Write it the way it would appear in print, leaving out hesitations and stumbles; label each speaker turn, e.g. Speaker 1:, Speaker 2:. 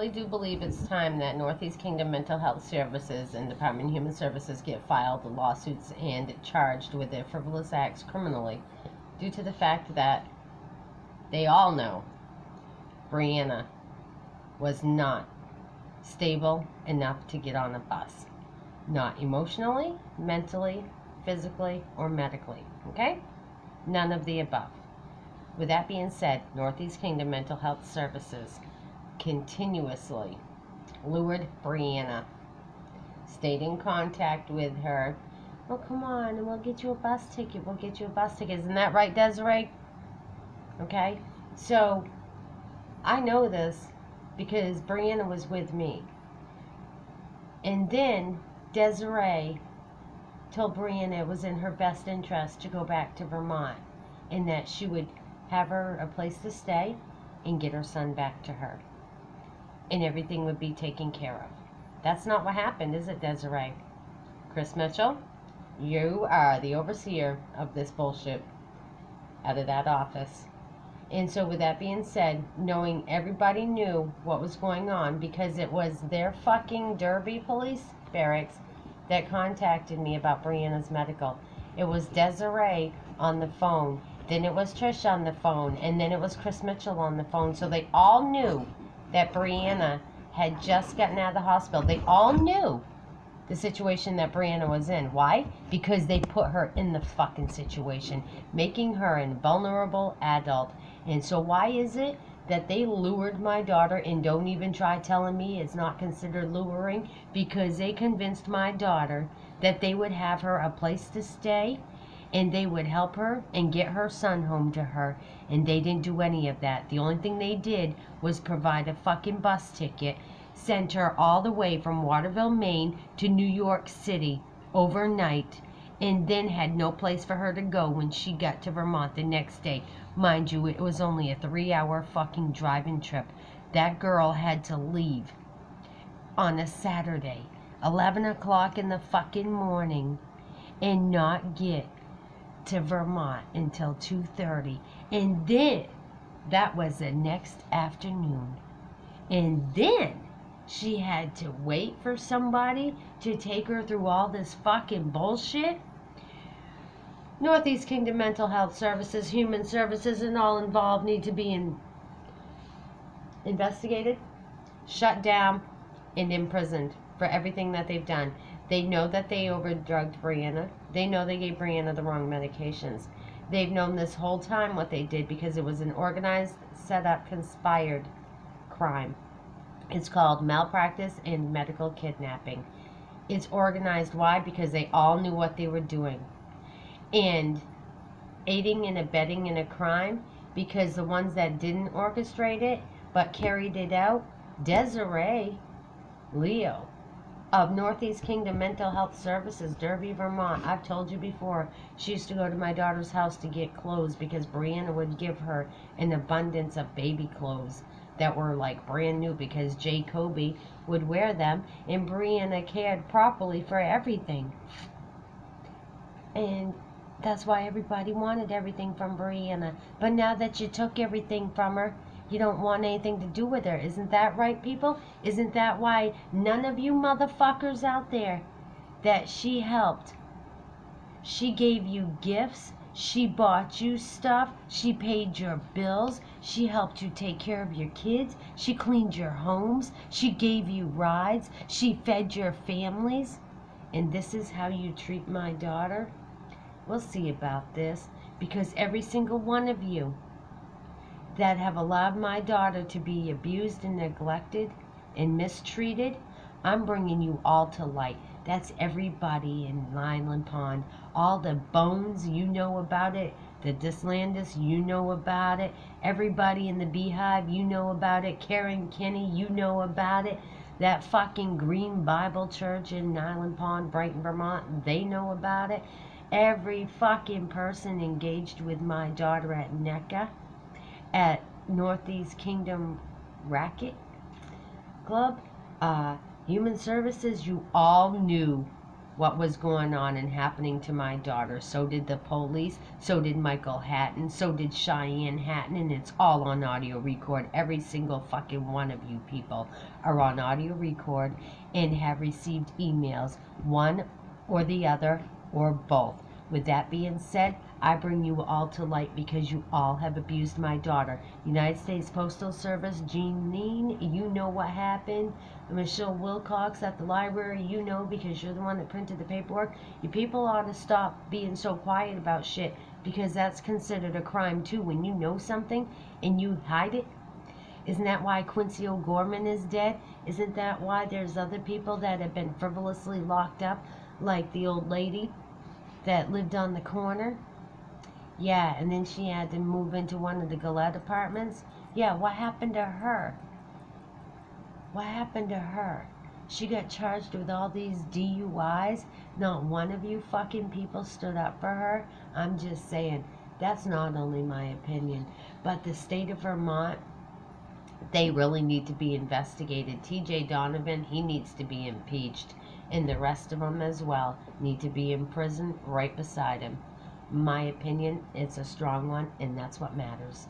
Speaker 1: really do believe it's time that Northeast Kingdom Mental Health Services and Department of Human Services get filed lawsuits and charged with their frivolous acts criminally, due to the fact that they all know Brianna was not stable enough to get on a bus. Not emotionally, mentally, physically, or medically. Okay? None of the above. With that being said, Northeast Kingdom Mental Health Services continuously lured Brianna, stayed in contact with her. Oh, come on, and we'll get you a bus ticket. We'll get you a bus ticket. Isn't that right, Desiree? Okay? So, I know this because Brianna was with me. And then Desiree told Brianna it was in her best interest to go back to Vermont, and that she would have her a place to stay and get her son back to her, and everything would be taken care of. That's not what happened, is it, Desiree? Chris Mitchell, you are the overseer of this bullshit out of that office. And so with that being said, knowing everybody knew what was going on, because it was their fucking Derby police barracks that contacted me about Brianna's medical. It was Desiree on the phone, then it was Trish on the phone, and then it was Chris Mitchell on the phone. So they all knew that Brianna had just gotten out of the hospital. They all knew the situation that Brianna was in. Why? Because they put her in the fucking situation, making her a vulnerable adult. And so why is it that they lured my daughter, and don't even try telling me it's not considered luring? Because they convinced my daughter that they would have her a place to stay, and they would help her and get her son home to her, and they didn't do any of that. The only thing they did was provide a fucking bus ticket, sent her all the way from Waterville, Maine to New York City overnight, and then had no place for her to go when she got to Vermont the next day. Mind you, it was only a 3-hour fucking driving trip. That girl had to leave on a Saturday, 11 o'clock in the fucking morning, and not get to Vermont until 2:30. And then, that was the next afternoon. And then, she had to wait for somebody to take her through all this fucking bullshit. Northeast Kingdom Mental Health Services, Human Services, and all involved need to be investigated, shut down, and imprisoned for everything that they've done. They know that they overdrugged Brianna. They know they gave Brianna the wrong medications. They've known this whole time what they did, because it was an organized, set up, conspired crime. It's called malpractice and medical kidnapping. It's organized. Why? Because they all knew what they were doing. And aiding and abetting in a crime, because the ones that didn't orchestrate it but carried it out, Desiree Leo of Northeast Kingdom Mental Health Services, Derby, Vermont. I've told you before, she used to go to my daughter's house to get clothes, because Brianna would give her an abundance of baby clothes that were like brand new, because Jacoby would wear them, and Brianna cared properly for everything. And that's why everybody wanted everything from Brianna. But now that you took everything from her, you don't want anything to do with her. Isn't that right, people? Isn't that why none of you motherfuckers out there that she helped? She gave you gifts. She bought you stuff. She paid your bills. She helped you take care of your kids. She cleaned your homes. She gave you rides. She fed your families. And this is how you treat my daughter? We'll see about this, because every single one of you that have allowed my daughter to be abused and neglected and mistreated, I'm bringing you all to light. That's everybody in Island Pond. All the Bones, you know about it. The Dislandis, you know about it. Everybody in the Beehive, you know about it. Karen Kinney, you know about it. That fucking Green Bible Church in Island Pond, Brighton, Vermont, they know about it. Every fucking person engaged with my daughter at NECA, at Northeast Kingdom Racket Club, Human Services, you all knew what was going on and happening to my daughter. So did the police, so did Michael Hatton, so did Cheyenne Hatton, and it's all on audio record. Every single fucking one of you people are on audio record and have received emails, one or the other or both. With that being said, I bring you all to light because you all have abused my daughter. United States Postal Service, Jeanine, you know what happened. Michelle Wilcox at the library, you know because you're the one that printed the paperwork. You people ought to stop being so quiet about shit because that's considered a crime too when you know something and you hide it. Isn't that why Quincy O'Gorman is dead? Isn't that why there's other people that have been frivolously locked up, like the old lady that lived on the corner? Yeah, and then she had to move into one of the Gillette apartments. Yeah, what happened to her? What happened to her? She got charged with all these DUIs. Not one of you fucking people stood up for her. I'm just saying, that's not only my opinion, but the state of Vermont, they really need to be investigated. TJ Donovan, he needs to be impeached. And the rest of them as well need to be in prison right beside him. My opinion, it's a strong one, and that's what matters.